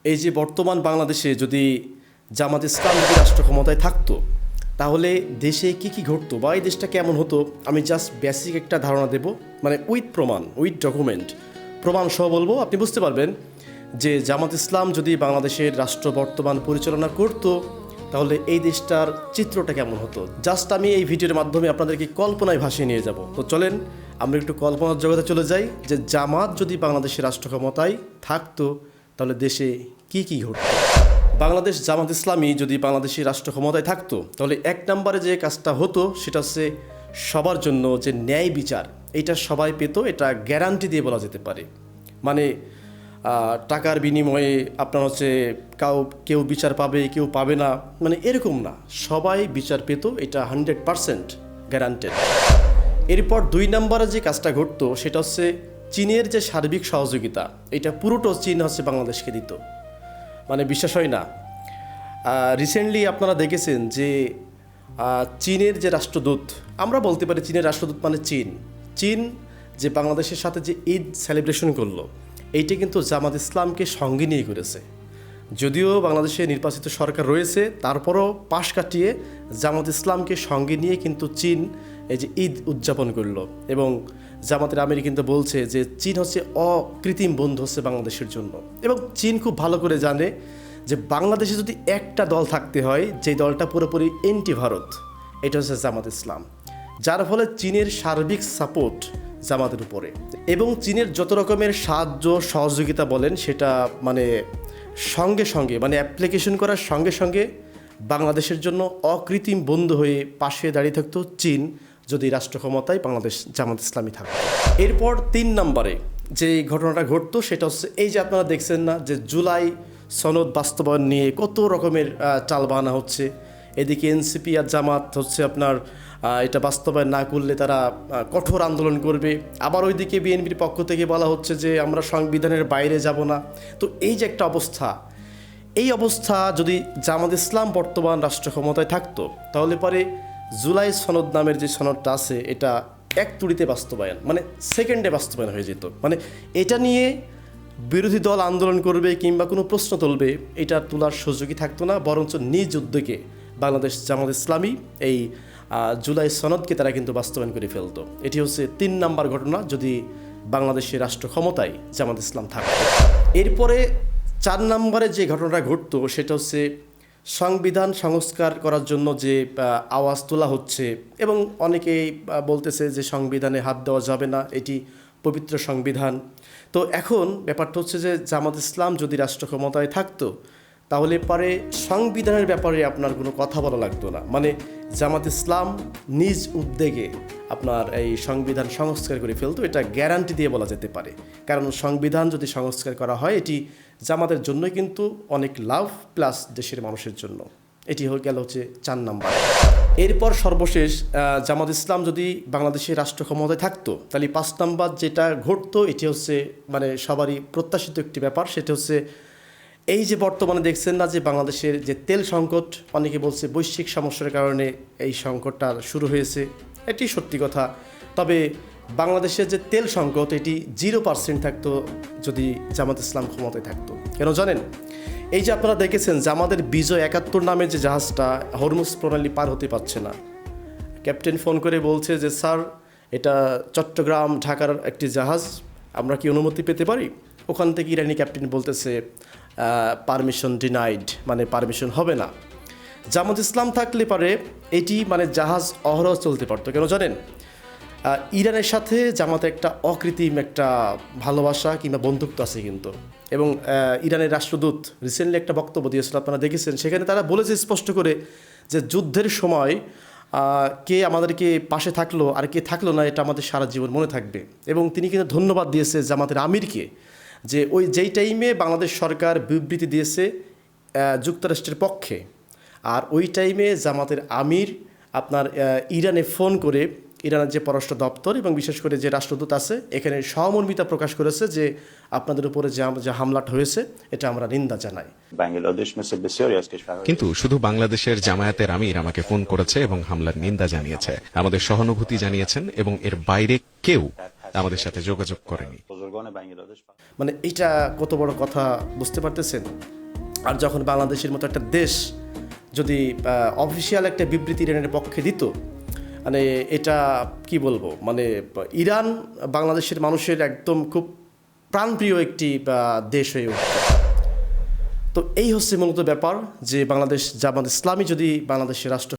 এই যে বর্তমান বাংলাদেশে যদি জামাত ইসলাম যদি রাষ্ট্র ক্ষমতায় থাকতো তাহলে দেশে কি কি ঘটতো বা এই দেশটা কেমন হতো, আমি জাস্ট বেসিক একটা ধারণা দেব, মানে উইথ প্রমাণ, উইথ ডকুমেন্ট, প্রমাণ সহ বলবো, আপনি বুঝতে পারবেন যে জামাত ইসলাম যদি বাংলাদেশের রাষ্ট্র বর্তমান পরিচালনা করতো তাহলে এই দেশটার চিত্রটা কেমন হতো। জাস্ট আমি এই ভিডিওর মাধ্যমে আপনাদেরকে কল্পনায় ভাসিয়ে নিয়ে যাব। তো চলেন আমরা একটু কল্পনার জগতে চলে যাই যে জামাত যদি বাংলাদেশের রাষ্ট্র ক্ষমতায় থাকতো তাহলে দেশে কি কি ঘটতো। বাংলাদেশ জামাত ইসলামী যদি বাংলাদেশের রাষ্ট্র ক্ষমতায় থাকতো তাহলে এক নম্বরে যে কাজটা হতো সেটা হচ্ছে সবার জন্য যে ন্যায় বিচার, এটা সবাই পেত, এটা গ্যারান্টি দিয়ে বলা যেতে পারে। মানে টাকার বিনিময়ে আপনার হচ্ছে কেউ বিচার পাবে কেউ পাবে না, মানে এরকম না, সবাই বিচার পেত, এটা 100% গ্যারান্টেড। এরপর দুই নম্বরে যে কাজটা ঘটতো সেটা হচ্ছে চীনের যে সার্বিক সহযোগিতা, এটা পুরোটা চীন হচ্ছে বাংলাদেশকে দিত, মানে বিশ্বাস হয় না। রিসেন্টলি আপনারা দেখেছেন যে চীনের যে রাষ্ট্রদূত, আমরা বলতে পারি চীনের রাষ্ট্রদূত মানে চীন যে বাংলাদেশের সাথে যে ঈদ সেলিব্রেশন করলো, এইটা কিন্তু জামাত ইসলামকে সঙ্গে নিয়ে করেছে। যদিও বাংলাদেশে নির্বাচিত সরকার রয়েছে, তারপরও পাশ কাটিয়ে জামাত ইসলামকে সঙ্গে নিয়ে কিন্তু চীন এই যে ঈদ উদযাপন করলো। এবং জামাতের আমির কিন্তু বলছে যে চীন হচ্ছে অকৃত্রিম বন্ধু হচ্ছে বাংলাদেশের জন্য। এবং চীন খুব ভালো করে জানে যে বাংলাদেশে যদি একটা দল থাকতে হয়, যে দলটা পুরোপুরি এন্টি ভারত, এটা হচ্ছে জামাত ইসলাম। যার ফলে চীনের সার্বিক সাপোর্ট জামাতের উপরে, এবং চীনের যত রকমের সাহায্য সহযোগিতা বলেন সেটা মানে সঙ্গে সঙ্গে, মানে অ্যাপ্লিকেশন করার সঙ্গে সঙ্গে বাংলাদেশের জন্য অকৃত্রিম বন্ধু হয়ে পাশে দাঁড়িয়ে থাকতো চীন যদি রাষ্ট্র ক্ষমতায় বাংলাদেশ জামাত ইসলামী থাকতো। এরপর তিন নম্বরে যে ঘটনাটা ঘটতো সেটা হচ্ছে এই যে আপনারা দেখছেন না যে জুলাই সনদ বাস্তবায়ন নিয়ে কত রকমের টালবাহানা হচ্ছে। এদিকে এনসিপি আর জামাত হচ্ছে আপনার এটা বাস্তবায়ন না করলে তারা কঠোর আন্দোলন করবে, আবার ওইদিকে বিএনপির পক্ষ থেকে বলা হচ্ছে যে আমরা সংবিধানের বাইরে যাব না। তো এই যে একটা অবস্থা, এই অবস্থা যদি জামাত ইসলাম বর্তমান রাষ্ট্র ক্ষমতায় থাকতো তাহলে পরে জুলাই সনদ নামের যে সনদটা আছে এটা এক তুড়িতে বাস্তবায়ন, মানে সেকেন্ডে বাস্তবায়ন হয়ে যেত। মানে এটা নিয়ে বিরোধী দল আন্দোলন করবে কিংবা কোনো প্রশ্ন তুলবে, এটা তোলার সুযোগই থাকতো না, বরঞ্চ নিজ উদ্যোগে বাংলাদেশ জামাত ইসলামী এই জুলাই সনদকে তারা কিন্তু বাস্তবায়ন করে ফেলতো। এটি হচ্ছে তিন নম্বর ঘটনা যদি বাংলাদেশের রাষ্ট্র ক্ষমতায় জামাত ইসলাম থাকতো। এরপরে চার নম্বরে যে ঘটনাটা ঘটতো সেটা হচ্ছে সংবিধান সংস্কার করার জন্য যে আওয়াজ তোলা হচ্ছে, এবং অনেকেই বলতেছে যে সংবিধানে হাত দেওয়া যাবে না, এটি পবিত্র সংবিধান। তো এখন ব্যাপারটা হচ্ছে যে জামাত ইসলাম যদি রাষ্ট্র ক্ষমতায় থাকতো তাহলে পরে সংবিধানের ব্যাপারে আপনার কোনো কথা বলা লাগতো না, মানে জামাত ইসলাম নিজ উদ্যোগে আপনার এই সংবিধান সংস্কার করে ফেলতো, এটা গ্যারান্টি দিয়ে বলা যেতে পারে। কারণ সংবিধান যদি সংস্কার করা হয় এটি জামাতের জন্যই কিন্তু অনেক লাভ, প্লাস দেশের মানুষের জন্য। এটি হয়ে গেল হচ্ছে 4 নাম্বার। এরপর সর্বশেষ জামাত ইসলাম যদি বাংলাদেশের রাষ্ট্র ক্ষমতায় থাকতো তাহলে 5 নাম্বার যেটা ঘটতো এটি হচ্ছে মানে সবারই প্রত্যাশিত একটি ব্যাপার, সেটা হচ্ছে এই যে বর্তমানে দেখছেন না যে বাংলাদেশের যে তেল সংকট, অনেকে বলছে বৈশ্বিক সমস্যার কারণে এই সংকটটা শুরু হয়েছে, এটি সত্যি কথা। তবে বাংলাদেশের যে তেল সংকট এটি 0% থাকতো যদি জামাত ইসলাম ক্ষমতায় থাকতো। কেন জানেন? এই যে আপনারা দেখেছেন যে আমাদের বিজয় 71 নামের যে জাহাজটা হরমুজ প্রণালী পার হতে পারছে না, ক্যাপ্টেন ফোন করে বলছে যে স্যার এটা চট্টগ্রাম ঢাকার একটি জাহাজ, আমরা কি অনুমতি পেতে পারি? ওখান থেকে ইরানি ক্যাপ্টেন বলতেছে পারমিশন ডিনাইড, মানে পারমিশন হবে না। জামাত ইসলাম থাকলে পারে এটি মানে জাহাজ অহরহ চলতে পারতো। কেন জানেন? ইরানের সাথে জামাতের একটা অকৃত্রিম একটা ভালোবাসা কিংবা বন্ধুত্ব আছে কিন্তু। এবং ইরানের রাষ্ট্রদূত রিসেন্টলি একটা বক্তব্য দিয়েছিল, আপনারা দেখেছেন, সেখানে তারা বলেছে স্পষ্ট করে যে যুদ্ধের সময় কে আমাদেরকে পাশে থাকলো আর কে থাকলো না এটা আমাদের সারা জীবন মনে থাকবে। এবং তিনি কিন্তু ধন্যবাদ দিয়েছে জামাতের আমিরকে, যে ওই যেই টাইমে বাংলাদেশ সরকার বিবৃতি দিয়েছে যুক্তরাষ্ট্রের পক্ষে, আর ওই টাইমে জামাতের আমির আপনার ইরানে ফোন করে ইরানের যে পররাষ্ট্র দপ্তর এবং বিশেষ করে যে রাষ্ট্রদূত আছে এখানে সহমর্মিতা প্রকাশ করেছে যে আপনাদের উপরে যে হামলাটা হয়েছে এটা আমরা নিন্দা জানাই। কিন্তু শুধু বাংলাদেশের জামায়াতের আমির আমাকে ফোন করেছে এবং হামলার নিন্দা জানিয়েছে, আমাদের সহানুভূতি জানিয়েছেন, এবং এর বাইরে কেউ আমাদের সাথে যোগাযোগ করেনি। মানে এটা কত বড় কথা বুঝতে পারতেছেন? আর যখন বাংলাদেশের মতো একটা দেশ যদি অফিসিয়াল একটা বিবৃতি ইরানের পক্ষে দিত, মানে এটা কি বলবো, মানে ইরান বাংলাদেশের মানুষের একদম খুব প্রাণপ্রিয় একটি দেশ হয়ে উঠত। তো এই হচ্ছে মূলত ব্যাপার, যে বাংলাদেশ জামাত ইসলামী যদি বাংলাদেশের রাষ্ট্র